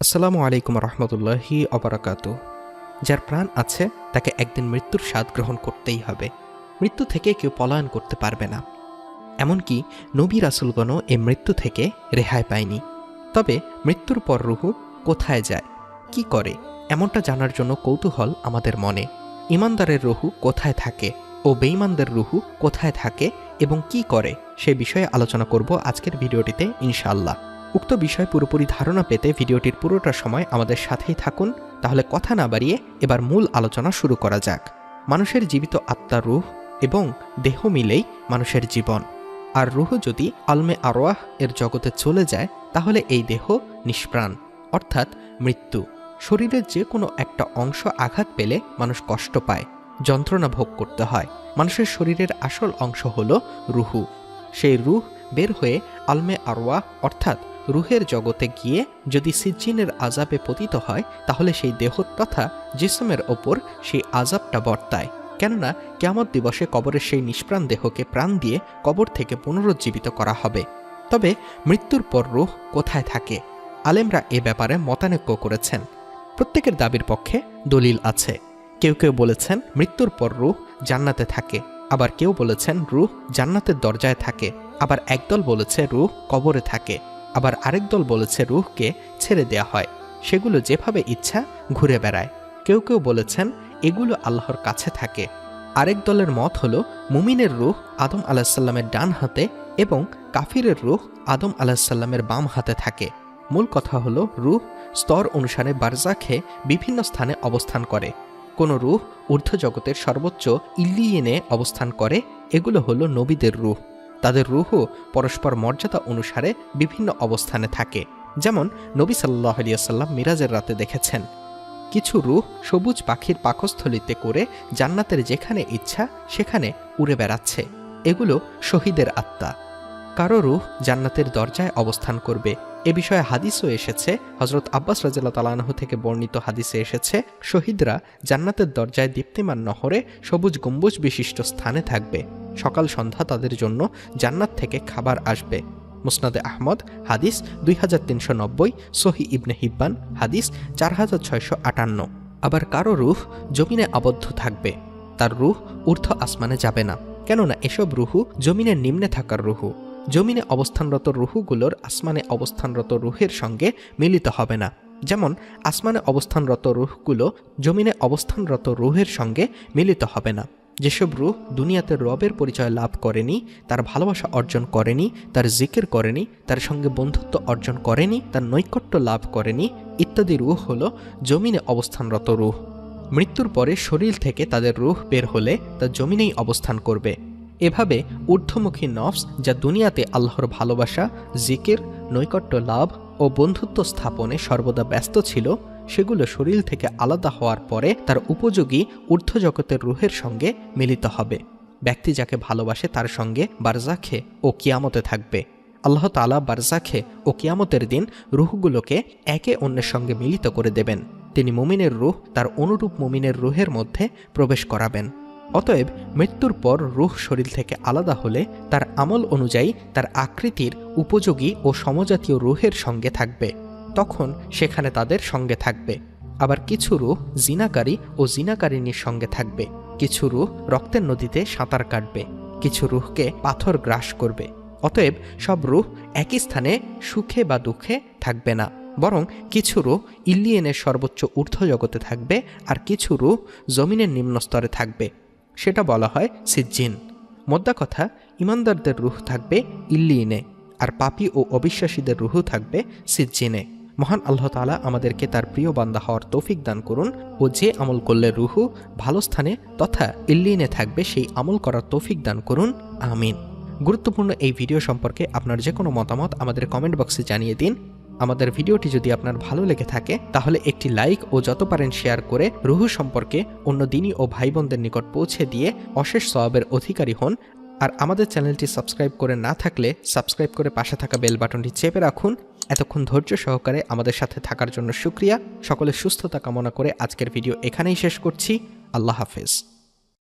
আসসালামু আলাইকুম রহমতুল্লাহি অবরাকাতু। যার প্রাণ আছে তাকে একদিন মৃত্যুর স্বাদ গ্রহণ করতেই হবে। মৃত্যু থেকে কেউ পলায়ন করতে পারবে না। এমনকি নবী রাসূলগণও এই মৃত্যু থেকে রেহাই পায়নি। তবে মৃত্যুর পর রুহু কোথায় যায়, কি করে, এমনটা জানার জন্য কৌতূহল আমাদের মনে। ঈমানদারের রুহু কোথায় থাকে ও বেঈমানদের রুহু কোথায় থাকে এবং কি করে, সে বিষয়ে আলোচনা করব আজকের ভিডিওটিতে ইনশাআল্লাহ। উক্ত বিষয় পুরোপুরি ধারণা পেতে ভিডিওটির পুরোটা সময় আমাদের সাথেই থাকুন। তাহলে কথা না বাড়িয়ে এবার মূল আলোচনা শুরু করা যাক। মানুষের জীবিত আত্মা, রূহ এবং দেহ মিলেই মানুষের জীবন। আর রূহ যদি আলমে আরওয়াহ এর জগতে চলে যায় তাহলে এই দেহ নিষ্প্রাণ, অর্থাৎ মৃত্যু। শরীরের যে কোনো একটা অংশ আঘাত পেলে মানুষ কষ্ট পায়, যন্ত্রণা ভোগ করতে হয়। মানুষের শরীরের আসল অংশ হল রুহু। সেই রূহ বের হয়ে আলমে আরওয়াহ অর্থাৎ রুহের জগতে গিয়ে যদি সিজ্জিনের আযাবে পতিত হয় তাহলে সেই দেহ তথা জিসমের ওপর সেই আযাবটা বর্তায়। কেননা কিয়ামত দিবসে কবরের সেই নিষ্প্রাণ দেহকে প্রাণ দিয়ে কবর থেকে পুনরুজ্জীবিত করা হবে। তবে মৃত্যুর পর রূহ কোথায় থাকে, আলেমরা এ ব্যাপারে মতানৈক্য করেছেন। প্রত্যেকের দাবির পক্ষে দলিল আছে। কেউ কেউ বলেছেন মৃত্যুর পর রূহ জান্নাতে থাকে, আবার কেউ বলেছেন রূহ জান্নাতের দরজায় থাকে, আবার একদল বলেছে রূহ কবরে থাকে, আবার আরেক দল বলেছে রূহকে ছেড়ে দেয়া হয়, সেগুলো যেভাবে ইচ্ছা ঘুরে বেড়ায়। কেউ কেউ বলেছেন এগুলো আল্লাহর কাছে থাকে। আরেক দলের মত হলো মুমিনের রূহ আদম আলাহিসাল্লামের ডান হাতে এবং কাফিরের রূহ আদম আলাহিসাল্লামের বাম হাতে থাকে। মূল কথা হলো রূহ স্তর অনুসারে বারজাখে বিভিন্ন স্থানে অবস্থান করে। কোনো রূহ ঊর্ধ্ব জগতের সর্বোচ্চ ইল্লিয়িনে অবস্থান করে, এগুলো হলো নবীদের রূহ। তাদের রূহও পরস্পর মর্যাদা অনুসারে বিভিন্ন অবস্থানে থাকে। যেমন নবী সাল্লাল্লাহু আলাইহি ওয়াসাল্লাম মিরাজের রাতে দেখেছেন কিছু রূহ সবুজ পাখির পাকস্থলিতে করে জান্নাতের যেখানে ইচ্ছা সেখানে উড়ে বেড়াচ্ছে। এগুলো শহীদের আত্মা। কারো রূহ জান্নাতের দরজায় অবস্থান করবে, এ বিষয়ে হাদিসও এসেছে। হযরত আব্বাস রাদিয়াল্লাহু তাআলা আনহু থেকে বর্ণিত হাদিসে এসেছে শহীদরা জান্নাতের দরজায় দীপ্তিমান নহরে সবুজ গম্বুজ বিশিষ্ট স্থানে থাকবে। সকাল সন্ধ্যা তাদের জন্য জান্নাত থেকে খাবার আসবে। মুসনাদে আহমদ হাদিস 2390, সহি ইবনে হিব্বান হাদিস 4658। আবার কারো রূহ জমিনে আবদ্ধ থাকবে, তার রূহ ঊর্ধ্ব আসমানে যাবে না, কেননা এসব রুহু জমিনের নিম্নে থাকার রুহু। জমিনে অবস্থানরত রুহুগুলোর আসমানে অবস্থানরত রুহের সঙ্গে মিলিত হবে না। যেমন আসমানে অবস্থানরত রুহগুলো জমিনে অবস্থানরত রুহের সঙ্গে মিলিত হবে না। যেসব রূহ দুনিয়াতে রবের পরিচয় লাভ করেনি, তার ভালোবাসা অর্জন করেনি, তার জিকির করেনি, তার সঙ্গে বন্ধুত্ব অর্জন করেনি, তার নৈকট্য লাভ করেনি ইত্যাদি রূহ হলো জমিনে অবস্থানরত রূহ। মৃত্যুর পরে শরীর থেকে তাদের রূহ বের হলে তা জমিনেই অবস্থান করবে। এভাবে ঊর্ধ্বমুখী নফস যা দুনিয়াতে আল্লাহর ভালোবাসা, জিকির, নৈকট্য লাভ ও বন্ধুত্ব স্থাপনে সর্বদা ব্যস্ত ছিল, সেগুলো শরীর থেকে আলাদা হওয়ার পরে তার উপযোগী ঊর্ধ্ব জগতের রুহের সঙ্গে মিলিত হবে। ব্যক্তি যাকে ভালোবাসে তার সঙ্গে বারজাখে ও কিয়ামতে থাকবে। আল্লাহ তাআলা বারজাখে ও কিয়ামতের দিন রুহগুলোকে একে অন্যের সঙ্গে মিলিত করে দেবেন। তিনি মুমিনের রূহ তার অনুরূপ মুমিনের রূহের মধ্যে প্রবেশ করাবেন। অতএব মৃত্যুর পর রূহ শরীর থেকে আলাদা হলে তার আমল অনুযায়ী তার আকৃতির উপযোগী ও সমজাতীয় রূহের সঙ্গে থাকবে, তখন সেখানে তাদের সঙ্গে থাকবে। আবার কিছু রূহ জিনাকারী ও জিনাকারিনীর সঙ্গে থাকবে, কিছু রূহ রক্তের নদীতে সাঁতার কাটবে, কিছু রূহকে পাথর গ্রাস করবে। অতএব সব রূহ একই স্থানে সুখে বা দুঃখে থাকবে না, বরং কিছু রূহ ইল্লিয়েনের সর্বোচ্চ ঊর্ধ্ব জগতে থাকবে আর কিছু রূহ জমিনের নিম্ন স্তরে থাকবে। সেটা বলা হয় সিজ্জিন। মোদ্দা কথা, ইমানদারদের রূহ থাকবে ইল্লিয়িনে আর পাপী ও অবিশ্বাসীদের রূহ থাকবে সিজ্জিনে। মহান আল্লাহ তাআলা আমাদেরকে তার প্রিয় বান্দা হওয়ার তৌফিক দান করুন ও যে আমল করলে রূহু ভালো স্থানে তথা ইল্লিয়িনে থাকবে সেই আমল করার তৌফিক দান করুন, আমিন। গুরুত্বপূর্ণ এই ভিডিও সম্পর্কে আপনার যে কোনো মতামত আমাদের কমেন্ট বক্সে জানিয়ে দিন। আমাদের ভিডিওটি যদি আপনার ভালো লেগে থাকে তাহলে একটি লাইক ও যত পারেন শেয়ার করে রুহু সম্পর্কে অন্য দিনী ও ভাই বোনদের নিকট পৌঁছে দিয়ে অশেষ সওয়াবের অধিকারী হন। আর আমাদের চ্যানেলটি সাবস্ক্রাইব করে না থাকলে সাবস্ক্রাইব করে পাশে থাকা বেল বাটনটি চেপে রাখুন। এতক্ষণ ধৈর্য সহকারে আমাদের সাথে থাকার জন্য শুকরিয়া। সকলের সুস্থতা কামনা করে আজকের ভিডিও এখানেই শেষ করছি। আল্লাহ হাফেজ।